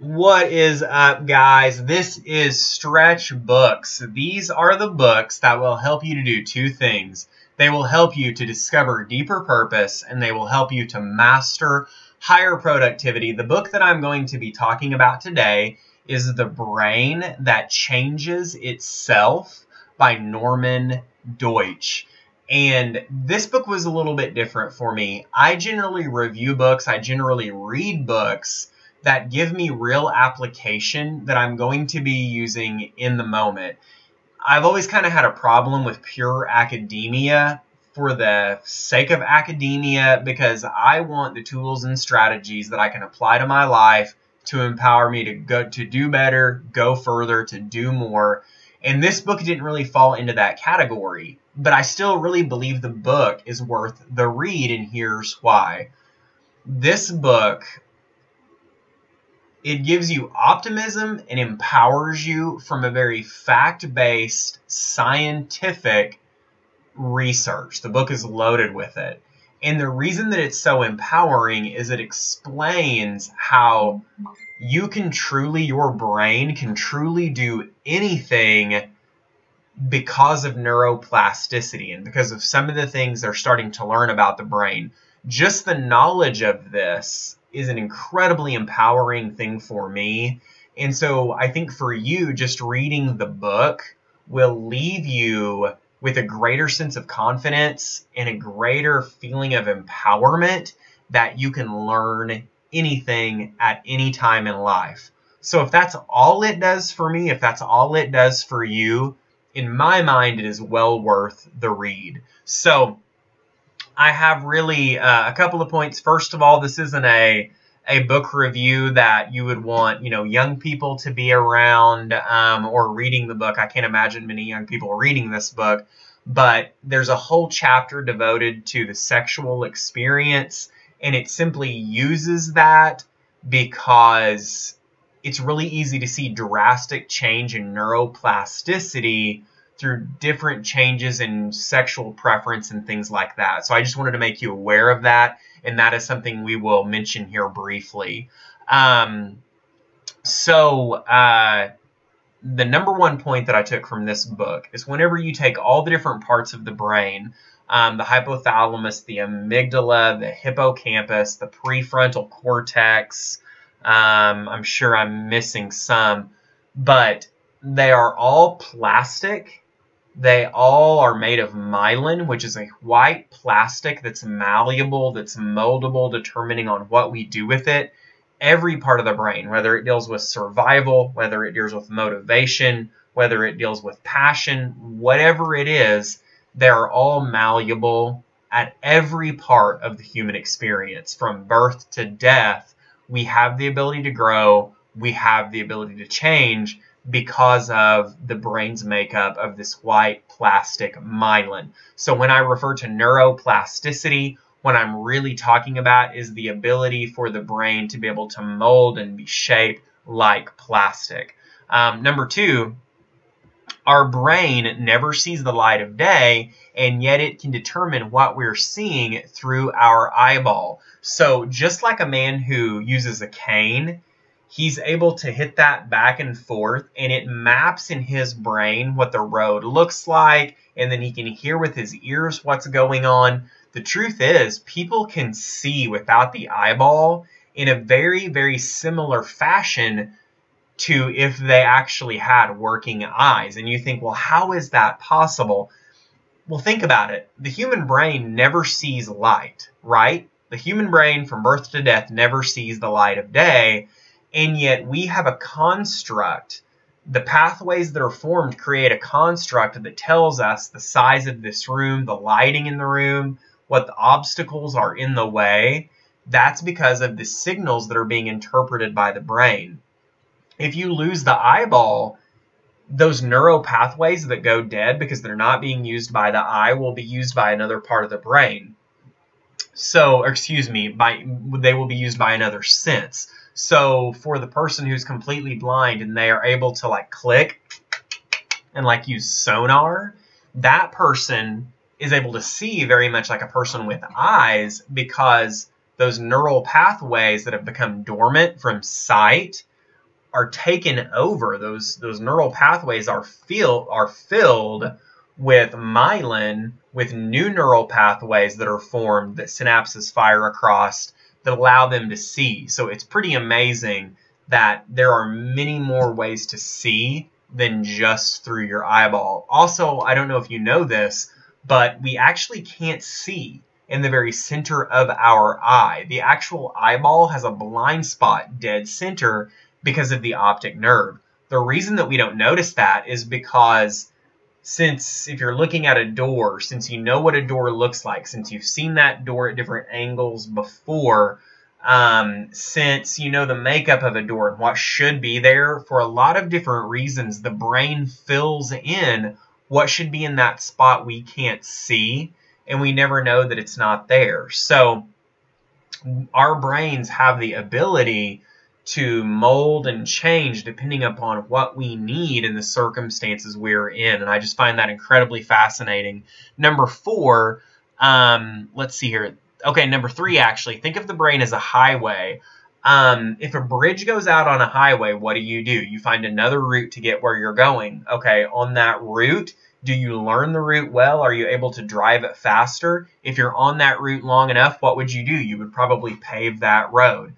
What is up, guys? This is Stretch Books. These are the books that will help you to do two things. They will help you to discover deeper purpose, and they will help you to master higher productivity. The book that I'm going to be talking about today is The Brain That Changes Itself by Norman Doidge. And this book was a little bit different for me. I generally review books, I generally read books that give me real application that I'm going to be using in the moment. I've always kind of had a problem with pure academia for the sake of academia because I want the tools and strategies that I can apply to my life to empower me to do better, go further, to do more. And this book didn't really fall into that category, but I still really believe the book is worth the read, and here's why. This book, it gives you optimism and empowers you from a very fact-based, scientific research. The book is loaded with it. And the reason that it's so empowering is it explains how your brain can truly do anything because of neuroplasticity and because of some of the things they're starting to learn about the brain. Just the knowledge of this is an incredibly empowering thing for me. And so I think for you, just reading the book will leave you with a greater sense of confidence and a greater feeling of empowerment that you can learn anything at any time in life. So if that's all it does for me, if that's all it does for you, in my mind, it is well worth the read. So I have really a couple of points. First of all, this isn't a book review that you would want, young people to be around or reading the book. I can't imagine many young people reading this book, but there's a whole chapter devoted to the sexual experience, and it simply uses that because it's really easy to see drastic change in neuroplasticity through different changes in sexual preference and things like that. So I just wanted to make you aware of that, and that is something we will mention here briefly. The number one point that I took from this book is whenever you take all the different parts of the brain, the hypothalamus, the amygdala, the hippocampus, the prefrontal cortex, I'm sure I'm missing some, but they are all plastic. They all are made of myelin, which is a white plastic that's malleable, that's moldable, determining on what we do with it. Every part of the brain, whether it deals with survival, whether it deals with motivation, whether it deals with passion, whatever it is, they're all malleable at every part of the human experience. From birth to death, we have the ability to grow, we have the ability to change, because of the brain's makeup of this white plastic myelin. So when I refer to neuroplasticity, what I'm really talking about is the ability for the brain to be able to mold and be shaped like plastic. Number two, our brain never sees the light of day, and yet it can determine what we're seeing through our eyeball. So just like a man who uses a cane, he's able to hit that back and forth, and it maps in his brain what the road looks like, and then he can hear with his ears what's going on. The truth is, people can see without the eyeball in a very, very similar fashion to if they actually had working eyes. And you think, well, how is that possible? Well, think about it. The human brain never sees light, right? The human brain from birth to death never sees the light of day. And yet we have a construct. The pathways that are formed create a construct that tells us the size of this room, the lighting in the room, what the obstacles are in the way. That's because of the signals that are being interpreted by the brain. If you lose the eyeball, those neural pathways that go dead because they're not being used by the eye will be used by another part of the brain. So, they will be used by another sense. So for the person who's completely blind and they are able to click and use sonar, that person is able to see very much like a person with eyes because those neural pathways that have become dormant from sight are taken over. Those neural pathways are filled with myelin, with new neural pathways that are formed that synapses fire across that allow them to see. So it's pretty amazing that there are many more ways to see than just through your eyeball. Also, I don't know if you know this, but we actually can't see in the very center of our eye. The actual eyeball has a blind spot dead center because of the optic nerve. The reason that we don't notice that is because since if you're looking at a door, since you know what a door looks like, since you've seen that door at different angles before, since you know the makeup of a door and what should be there, for a lot of different reasons, the brain fills in what should be in that spot we can't see, and we never know that it's not there. So our brains have the ability to mold and change depending upon what we need in the circumstances we're in. And I just find that incredibly fascinating. Number 4, let's see here. Okay, number 3, actually, think of the brain as a highway. If a bridge goes out on a highway, what do? You find another route to get where you're going. Okay, on that route, do you learn the route well? Are you able to drive it faster? If you're on that route long enough, what would you do? You would probably pave that road.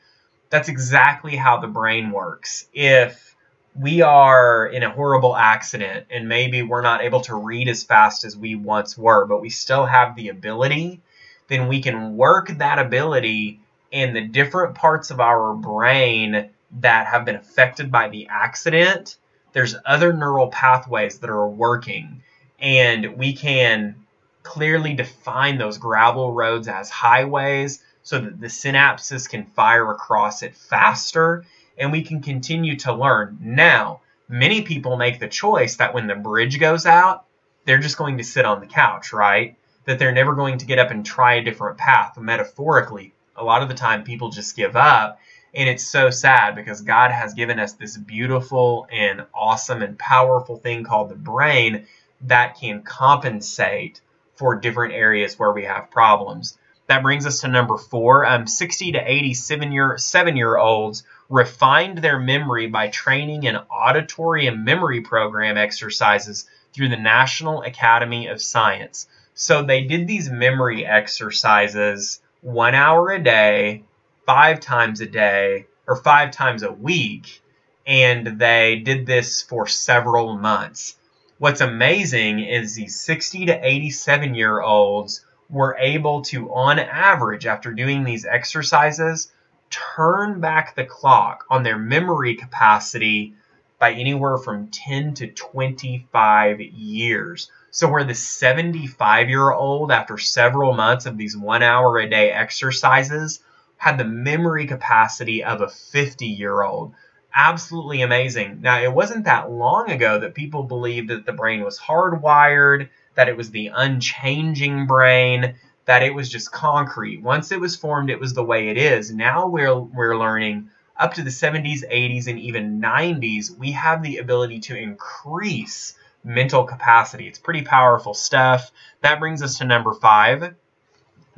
That's exactly how the brain works. If we are in a horrible accident and maybe we're not able to read as fast as we once were, but we still have the ability, then we can work that ability in the different parts of our brain that have been affected by the accident. There's other neural pathways that are working, and we can clearly define those gravel roads as highways so that the synapses can fire across it faster, and we can continue to learn. Now, many people make the choice that when the bridge goes out, they're just going to sit on the couch, right? That they're never going to get up and try a different path. Metaphorically, a lot of the time people just give up, and it's so sad because God has given us this beautiful and awesome and powerful thing called the brain that can compensate for different areas where we have problems. That brings us to number 4. 60 to 87-year-olds refined their memory by training in auditory and memory program exercises through the National Academy of Science. So they did these memory exercises 1 hour a day, 5 times a day, or 5 times a week, and they did this for several months. What's amazing is these 60 to 87-year-olds were able to, on average, after doing these exercises, turn back the clock on their memory capacity by anywhere from 10 to 25 years. So where the 75-year-old, after several months of these 1 hour a day exercises, had the memory capacity of a 50-year-old. Absolutely amazing. Now, it wasn't that long ago that people believed that the brain was hardwired, that it was the unchanging brain, that it was just concrete. Once it was formed, it was the way it is. Now we're learning up to the 70s, 80s, and even 90s, we have the ability to increase mental capacity. It's pretty powerful stuff. That brings us to number 5.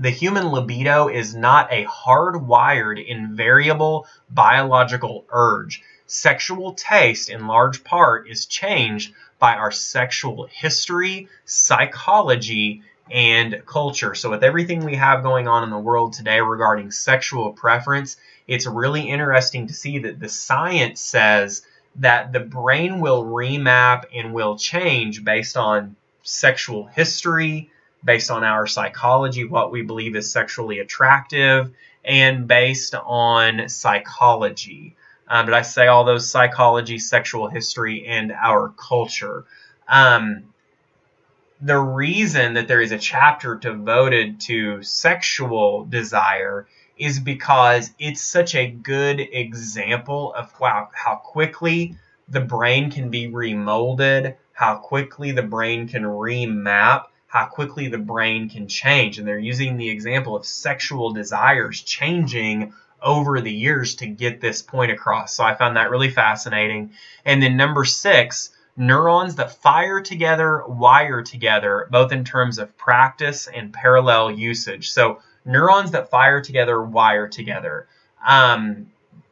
The human libido is not a hardwired, invariable biological urge. Sexual taste, in large part, is changed by our sexual history, psychology, and culture. So with everything we have going on in the world today regarding sexual preference, it's really interesting to see that the science says that the brain will remap and will change based on sexual history, based on our psychology, what we believe is sexually attractive, and based on psychology. Did I say all those? Psychology, sexual history, and our culture. The reason that there is a chapter devoted to sexual desire is because it's such a good example of how quickly the brain can be remolded, how quickly the brain can remap, how quickly the brain can change. And they're using the example of sexual desires changing over the years to get this point across. So I found that really fascinating. And then number 6, neurons that fire together, wire together, both in terms of practice and parallel usage. So neurons that fire together, wire together.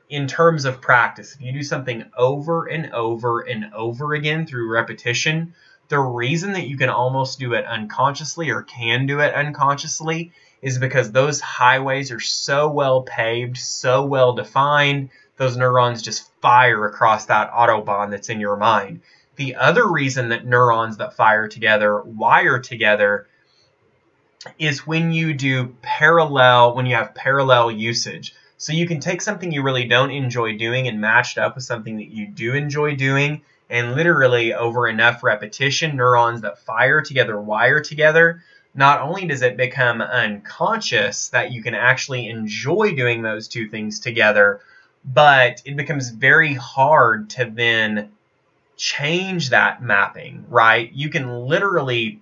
in terms of practice, if you do something over and over and over again through repetition, the reason that you can almost do it unconsciously or can do it unconsciously is because those highways are so well paved, so well defined, those neurons just fire across that Autobahn that's in your mind. The other reason that neurons that fire together wire together is when you have parallel usage. So you can take something you really don't enjoy doing and match it up with something that you do enjoy doing, and literally over enough repetition, neurons that fire together wire together. Not only does it become unconscious that you can actually enjoy doing those two things together, but it becomes very hard to then change that mapping, right? You can literally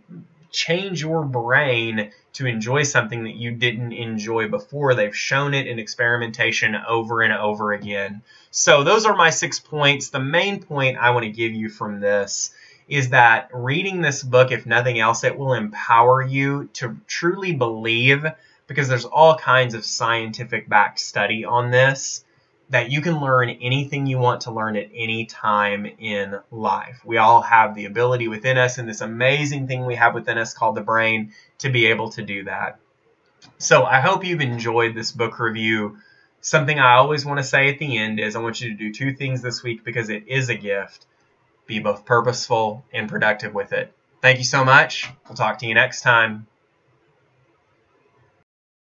change your brain to enjoy something that you didn't enjoy before. They've shown it in experimentation over and over again. So those are my 6 points. The main point I want to give you from this is that reading this book, if nothing else, it will empower you to truly believe, because there's all kinds of scientific backed study on this, that you can learn anything you want to learn at any time in life. We all have the ability within us, and this amazing thing we have within us called the brain, to be able to do that. So I hope you've enjoyed this book review. Something I always want to say at the end is I want you to do 2 things this week because it is a gift. Be both purposeful and productive with it. Thank you so much. We'll talk to you next time.